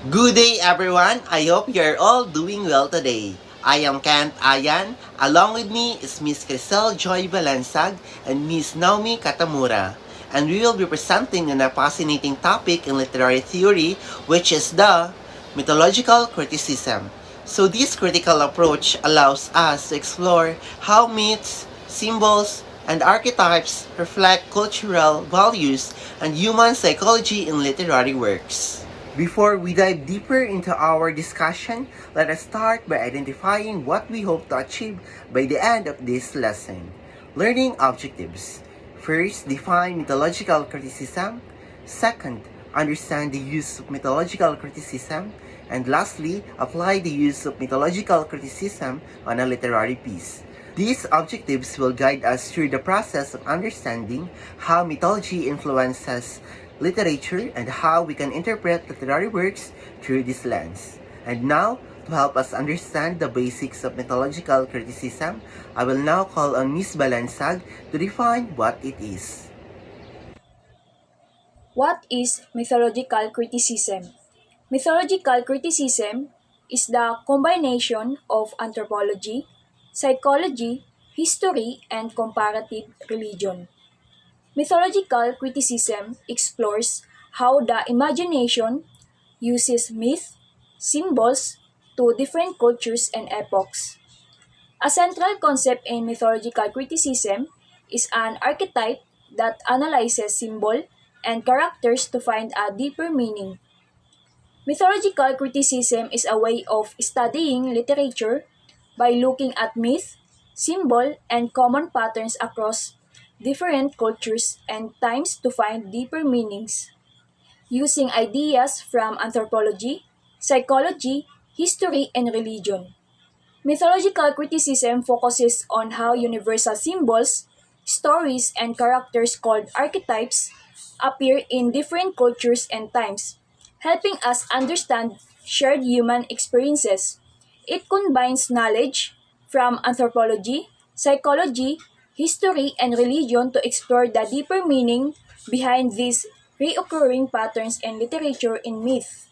Good day everyone! I hope you're all doing well today. I am Kent Ayan. Along with me is Miss Crisel Joy Balansag and Miss Naomi Katamura. And we will be presenting on a fascinating topic in literary theory, which is the mythological criticism. So this critical approach allows us to explore how myths, symbols, and archetypes reflect cultural values and human psychology in literary works. Before we dive deeper into our discussion, let us start by identifying what we hope to achieve by the end of this lesson. Learning objectives. First, define mythological criticism. Second, understand the use of mythological criticism. And lastly, apply the use of mythological criticism on a literary piece. These objectives will guide us through the process of understanding how mythology influences literature and how we can interpret literary works through this lens. And now, to help us understand the basics of mythological criticism, I will now call on Ms. Balansag to define what it is. What is mythological criticism? Mythological criticism is the combination of anthropology, psychology, history, and comparative religion. Mythological criticism explores how the imagination uses myth, symbols to different cultures and epochs. A central concept in mythological criticism is an archetype that analyzes symbol and characters to find a deeper meaning. Mythological criticism is a way of studying literature by looking at myth, symbol, and common patterns across different cultures and times to find deeper meanings, using ideas from anthropology, psychology, history, and religion. Mythological criticism focuses on how universal symbols, stories, and characters called archetypes appear in different cultures and times, helping us understand shared human experiences. It combines knowledge from anthropology, psychology, history, and religion to explore the deeper meaning behind these recurring patterns in literature and myth.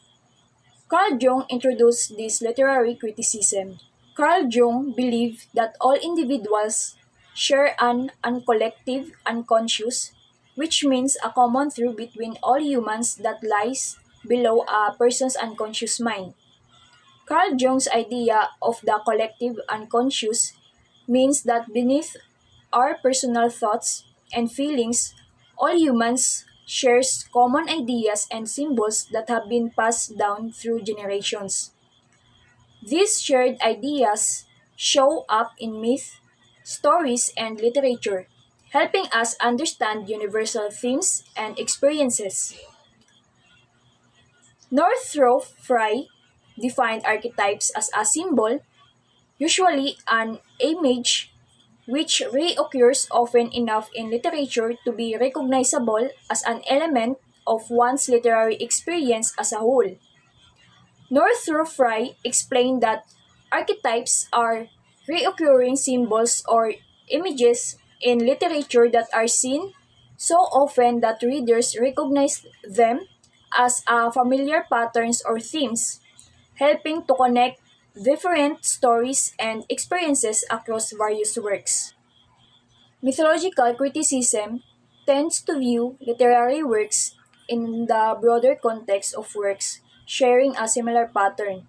Carl Jung introduced this literary criticism. Carl Jung believed that all individuals share an uncollective unconscious, which means a common truth between all humans that lies below a person's unconscious mind. Carl Jung's idea of the collective unconscious means that beneath our personal thoughts and feelings, all humans shares common ideas and symbols that have been passed down through generations. These shared ideas show up in myth, stories, and literature, helping us understand universal themes and experiences. Northrop Frye defined archetypes as a symbol, usually an image, which reoccurs often enough in literature to be recognizable as an element of one's literary experience as a whole. Northrop Frye explained that archetypes are reoccurring symbols or images in literature that are seen so often that readers recognize them as familiar patterns or themes, helping to connect different stories and experiences across various works. Mythological criticism tends to view literary works in the broader context of works sharing a similar pattern.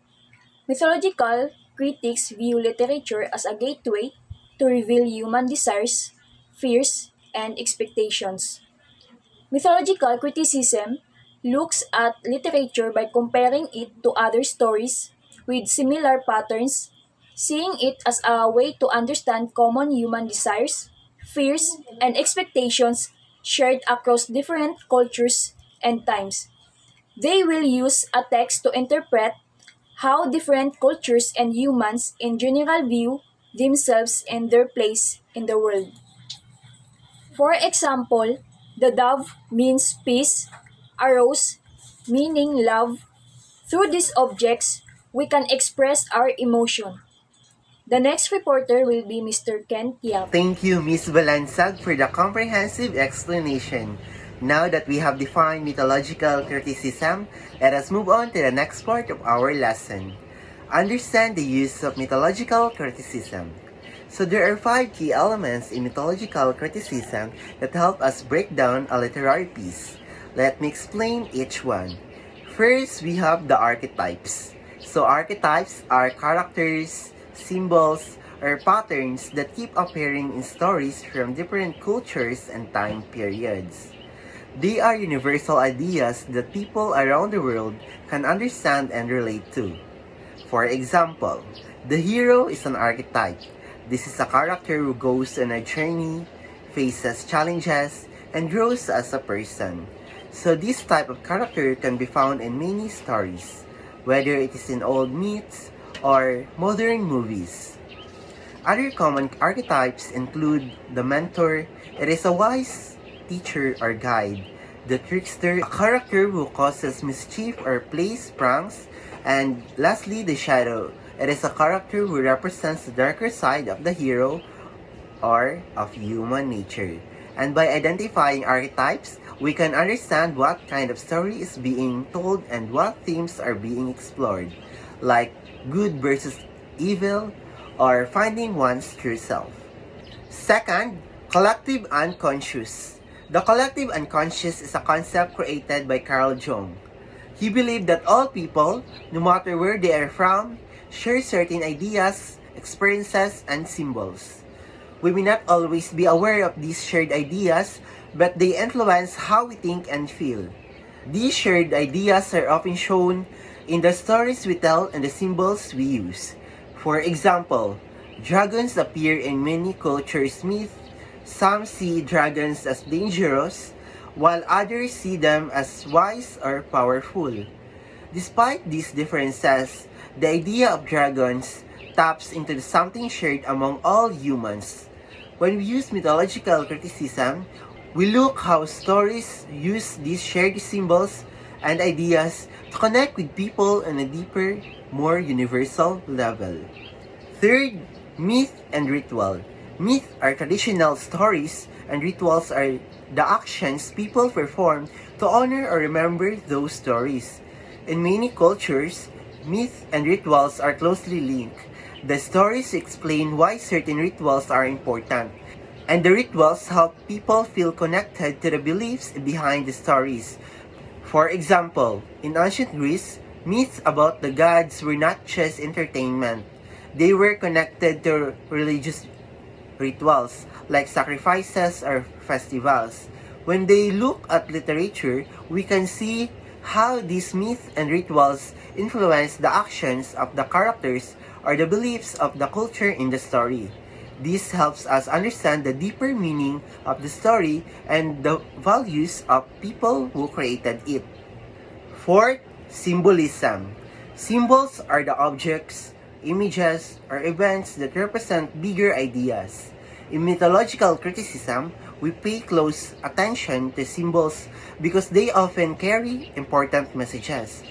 Mythological critics view literature as a gateway to reveal human desires, fears, and expectations. Mythological criticism looks at literature by comparing it to other stories with similar patterns, seeing it as a way to understand common human desires, fears, and expectations shared across different cultures and times. They will use a text to interpret how different cultures and humans in general view themselves and their place in the world. For example, the dove means peace, a rose meaning love. Through these objects, we can express our emotion. The next reporter will be Mr. Ken Tiap. Thank you, Ms. Balansag, for the comprehensive explanation. Now that we have defined mythological criticism, let us move on to the next part of our lesson. Understand the use of mythological criticism. So there are 5 key elements in mythological criticism that help us break down a literary piece. Let me explain each one. First, we have the archetypes. So archetypes are characters, symbols, or patterns that keep appearing in stories from different cultures and time periods. They are universal ideas that people around the world can understand and relate to. For example, the hero is an archetype. This is a character who goes on a journey, faces challenges, and grows as a person. So this type of character can be found in many stories, whether it is in old myths or modern movies. Other common archetypes include the mentor. It is a wise teacher or guide. The trickster, a character who causes mischief or plays pranks. And lastly, the shadow. It is a character who represents the darker side of the hero or of human nature. And by identifying archetypes, we can understand what kind of story is being told and what themes are being explored, like good versus evil, or finding one's true self. Second, collective unconscious. The collective unconscious is a concept created by Carl Jung. He believed that all people, no matter where they are from, share certain ideas, experiences, and symbols. We may not always be aware of these shared ideas, but they influence how we think and feel. These shared ideas are often shown in the stories we tell and the symbols we use. For example, dragons appear in many cultures' myths. Some see dragons as dangerous, while others see them as wise or powerful. Despite these differences, the idea of dragons taps into something shared among all humans. When we use mythological criticism, we look how stories use these shared symbols and ideas to connect with people on a deeper, more universal level. Third, myth and ritual. Myths are traditional stories, and rituals are the actions people perform to honor or remember those stories. In many cultures, myths and rituals are closely linked. The stories explain why certain rituals are important, and the rituals help people feel connected to the beliefs behind the stories. For example, in ancient Greece, myths about the gods were not just entertainment. They were connected to religious rituals like sacrifices or festivals. When they look at literature, we can see how these myths and rituals influence the actions of the characters or the beliefs of the culture in the story. This helps us understand the deeper meaning of the story and the values of people who created it. Fourth, symbolism. Symbols are the objects, images, or events that represent bigger ideas. In mythological criticism, we pay close attention to symbols because they often carry important messages.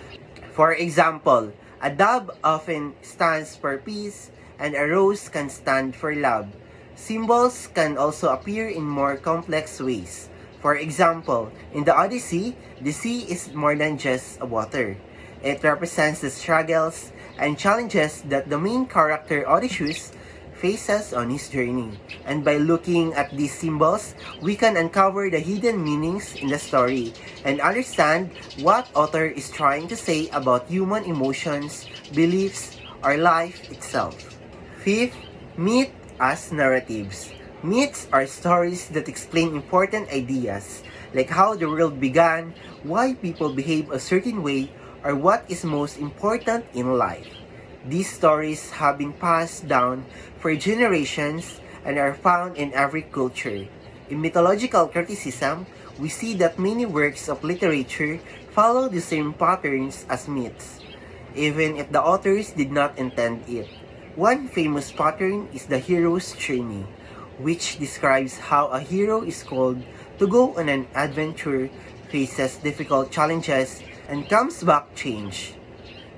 For example, a dove often stands for peace, and a rose can stand for love. Symbols can also appear in more complex ways. For example, in the Odyssey, the sea is more than just water. It represents the struggles and challenges that the main character Odysseus faces on his journey. And by looking at these symbols, we can uncover the hidden meanings in the story and understand what author is trying to say about human emotions, beliefs, or life itself. Fifth, myth as narratives. Myths are stories that explain important ideas, like how the world began, why people behave a certain way, or what is most important in life. These stories have been passed down for generations and are found in every culture. In mythological criticism, we see that many works of literature follow the same patterns as myths, even if the authors did not intend it. One famous pattern is the hero's journey, which describes how a hero is called to go on an adventure, faces difficult challenges, and comes back changed.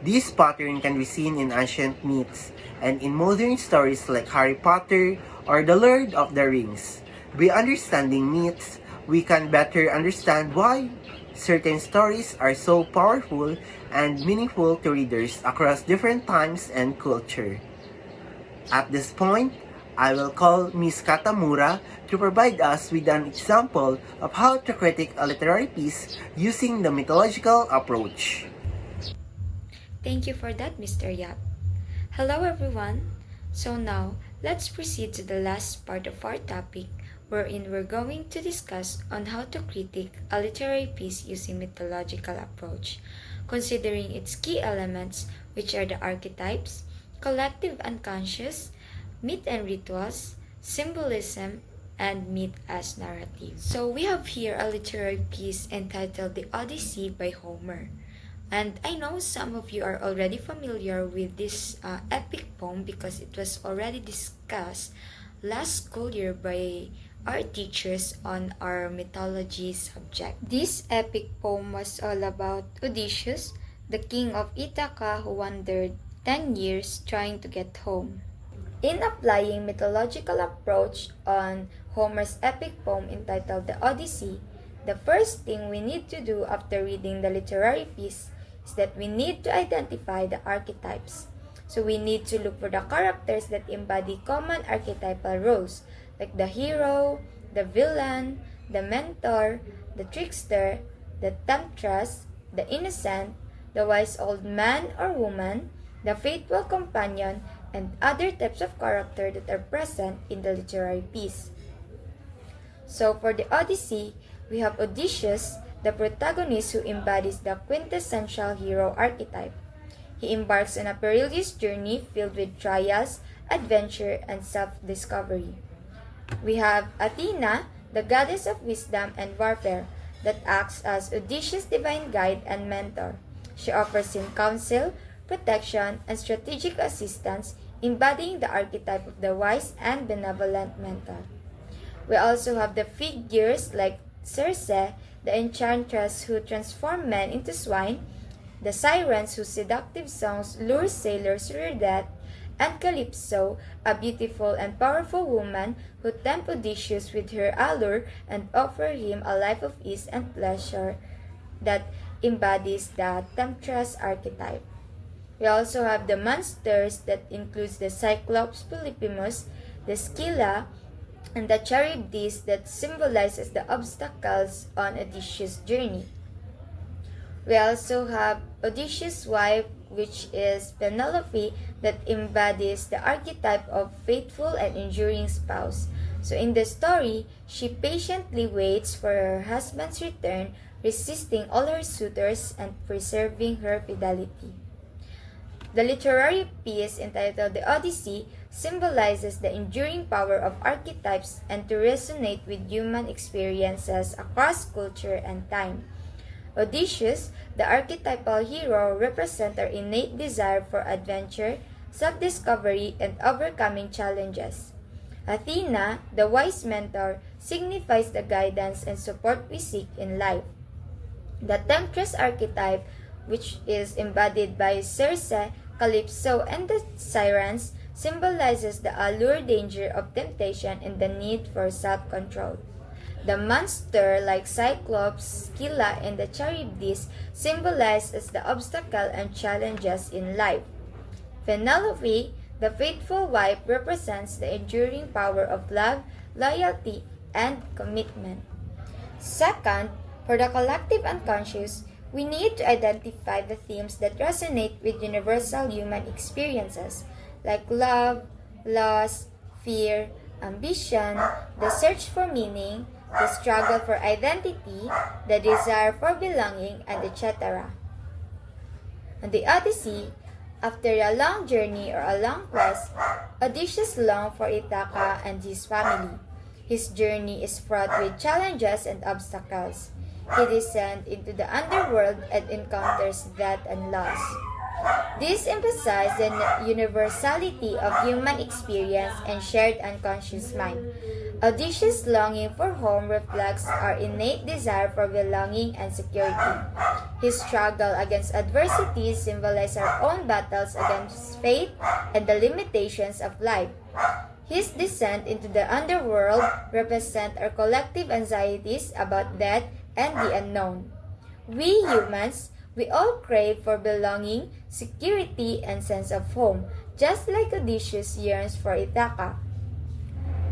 This pattern can be seen in ancient myths and in modern stories like Harry Potter or The Lord of the Rings. By understanding myths, we can better understand why certain stories are so powerful and meaningful to readers across different times and culture. At this point, I will call Ms. Katamura to provide us with an example of how to critique a literary piece using the mythological approach. Thank you for that, Mr. Yap. Hello, everyone. So now, let's proceed to the last part of our topic, wherein we're going to discuss on how to critique a literary piece using mythological approach, considering its key elements, which are the archetypes, collective unconscious, myth and rituals, symbolism, and myth as narrative. So we have here a literary piece entitled The Odyssey by Homer. And I know some of you are already familiar with this epic poem because it was already discussed last school year by our teachers on our mythology subject. This epic poem was all about Odysseus, the king of Ithaca who wandered 10 years trying to get home. In applying mythological approach on Homer's epic poem entitled The Odyssey, the first thing we need to do after reading the literary piece is that we need to identify the archetypes. So we need to look for the characters that embody common archetypal roles, like the hero, the villain, the mentor, the trickster, the temptress, the innocent, the wise old man or woman, the faithful companion, and other types of character that are present in the literary piece. So for the Odyssey, we have Odysseus, the protagonist who embodies the quintessential hero archetype. He embarks on a perilous journey filled with trials, adventure, and self-discovery. We have Athena, the goddess of wisdom and warfare, that acts as Odysseus' divine guide and mentor. She offers him counsel, protection, and strategic assistance, embodying the archetype of the wise and benevolent mentor. We also have the figures like Circe, the enchantress who transformed men into swine, the sirens whose seductive songs lure sailors to their death, and Calypso, a beautiful and powerful woman who tempts Odysseus with her allure and offers him a life of ease and pleasure that embodies the temptress archetype. We also have the monsters that includes the Cyclops Polyphemus, the Scylla, and the Charybdis that symbolizes the obstacles on Odysseus' journey. We also have Odysseus' wife, which is Penelope, that embodies the archetype of faithful and enduring spouse. So in the story, she patiently waits for her husband's return, resisting all her suitors and preserving her fidelity. The literary piece entitled The Odyssey symbolizes the enduring power of archetypes and to resonate with human experiences across culture and time. Odysseus, the archetypal hero, represents our innate desire for adventure, self-discovery, and overcoming challenges. Athena, the wise mentor, signifies the guidance and support we seek in life. The temptress archetype, which is embodied by Circe, Calypso, and the sirens, symbolizes the allure, danger of temptation, and the need for self-control. The monster, like Cyclops, Scylla, and the Charybdis, symbolize as the obstacle and challenges in life. Penelope, the faithful wife, represents the enduring power of love, loyalty, and commitment. Second, for the collective unconscious, we need to identify the themes that resonate with universal human experiences, like love, loss, fear, ambition, the search for meaning, the struggle for identity, the desire for belonging, and etc. On the Odyssey, after a long journey or a long quest, Odysseus longed for Ithaca and his family. His journey is fraught with challenges and obstacles. He descends into the underworld and encounters death and loss. This emphasizes the universality of human experience and shared unconscious mind. Odysseus' longing for home reflects our innate desire for belonging and security. His struggle against adversity symbolizes our own battles against fate and the limitations of life. His descent into the underworld represents our collective anxieties about death and the unknown. We humans, we all crave for belonging, security, and sense of home, just like Odysseus yearns for Ithaca.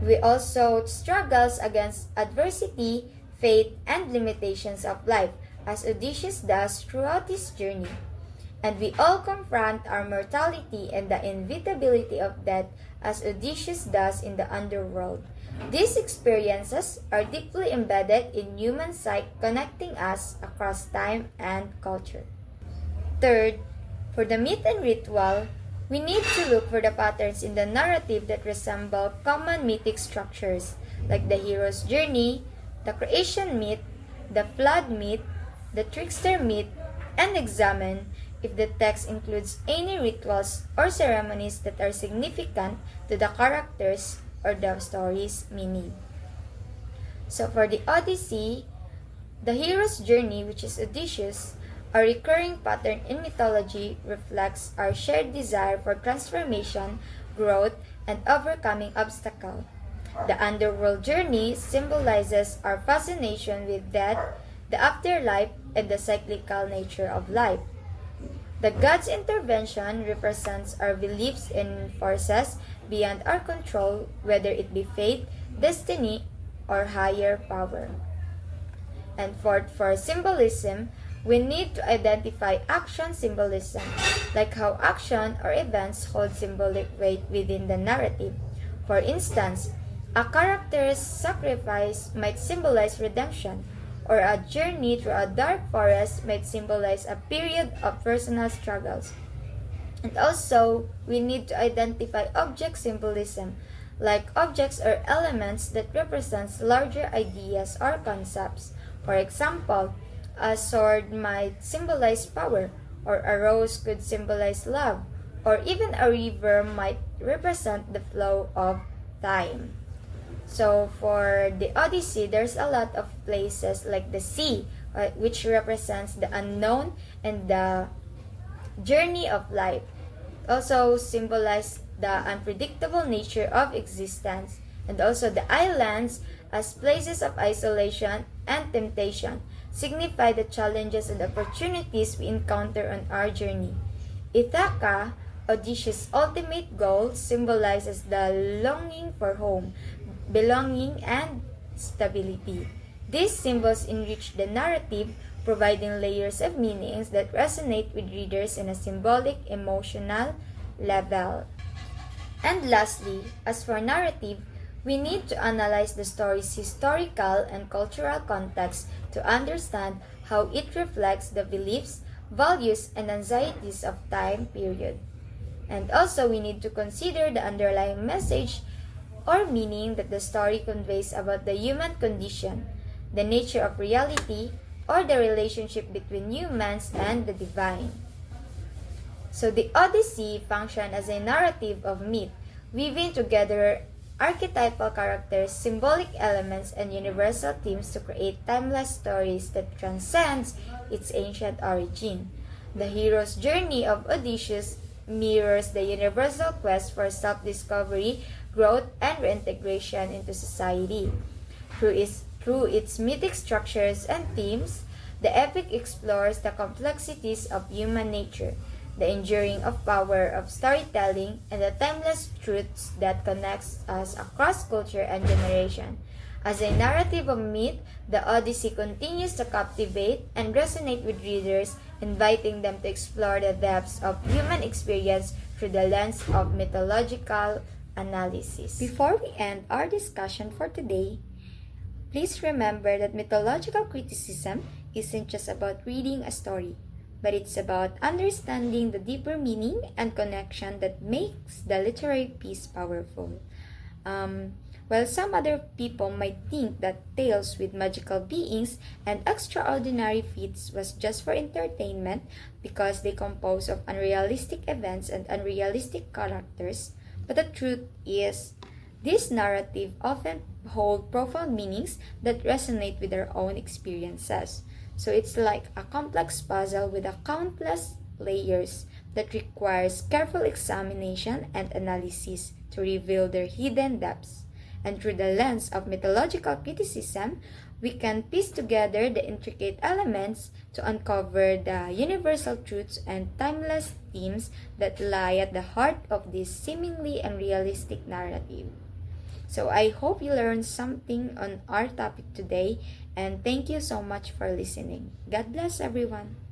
We also struggles against adversity, fate, and limitations of life, as Odysseus does throughout his journey. And we all confront our mortality and the inevitability of death as Odysseus does in the underworld. These experiences are deeply embedded in human psyche, connecting us across time and culture. Third, for the myth and ritual, we need to look for the patterns in the narrative that resemble common mythic structures, like the hero's journey, the creation myth, the flood myth, the trickster myth, and examine if the text includes any rituals or ceremonies that are significant to the characters or the story's meaning. So for the Odyssey, the hero's journey, which is Odysseus, a recurring pattern in mythology, reflects our shared desire for transformation, growth, and overcoming obstacles. The underworld journey symbolizes our fascination with death, the afterlife, and the cyclical nature of life. The God's intervention represents our beliefs in forces beyond our control, whether it be fate, destiny, or higher power. And fourth, for symbolism, we need to identify action symbolism, like how action or events hold symbolic weight within the narrative. For instance, a character's sacrifice might symbolize redemption, or a journey through a dark forest might symbolize a period of personal struggles. And also, we need to identify object symbolism, like objects or elements that represents larger ideas or concepts. For example, a sword might symbolize power, or a rose could symbolize love, or even a river might represent the flow of time. So for the Odyssey, there's a lot of places like the sea, which represents the unknown and the journey of life. Also symbolize the unpredictable nature of existence, and also the islands as places of isolation and temptation signify the challenges and opportunities we encounter on our journey. Ithaca, Odysseus' ultimate goal, symbolizes the longing for home, belonging, and stability. These symbols enrich the narrative, providing layers of meanings that resonate with readers in a symbolic, emotional level. And lastly, as for narrative, we need to analyze the story's historical and cultural context to understand how it reflects the beliefs, values, and anxieties of time period. And also, we need to consider the underlying message or meaning that the story conveys about the human condition, the nature of reality, or the relationship between humans and the divine. So the Odyssey functioned as a narrative of myth, weaving together archetypal characters, symbolic elements, and universal themes to create timeless stories that transcends its ancient origin. The hero's journey of Odysseus mirrors the universal quest for self-discovery, growth, and reintegration into society. Through its mythic structures and themes, the epic explores the complexities of human nature, the enduring of power of storytelling, and the timeless truths that connects us across culture and generation. As a narrative of myth, the Odyssey continues to captivate and resonate with readers, inviting them to explore the depths of human experience through the lens of mythological analysis. Before we end our discussion for today, please remember that mythological criticism isn't just about reading a story, but it's about understanding the deeper meaning and connection that makes the literary piece powerful. While some other people might think that tales with magical beings and extraordinary feats was just for entertainment because they compose of unrealistic events and unrealistic characters, but the truth is, this narrative often hold profound meanings that resonate with our own experiences. So it's like a complex puzzle with a countless layers that requires careful examination and analysis to reveal their hidden depths. And through the lens of mythological criticism, we can piece together the intricate elements to uncover the universal truths and timeless themes that lie at the heart of this seemingly unrealistic narrative. So I hope you learned something on our topic today, and thank you so much for listening. God bless everyone.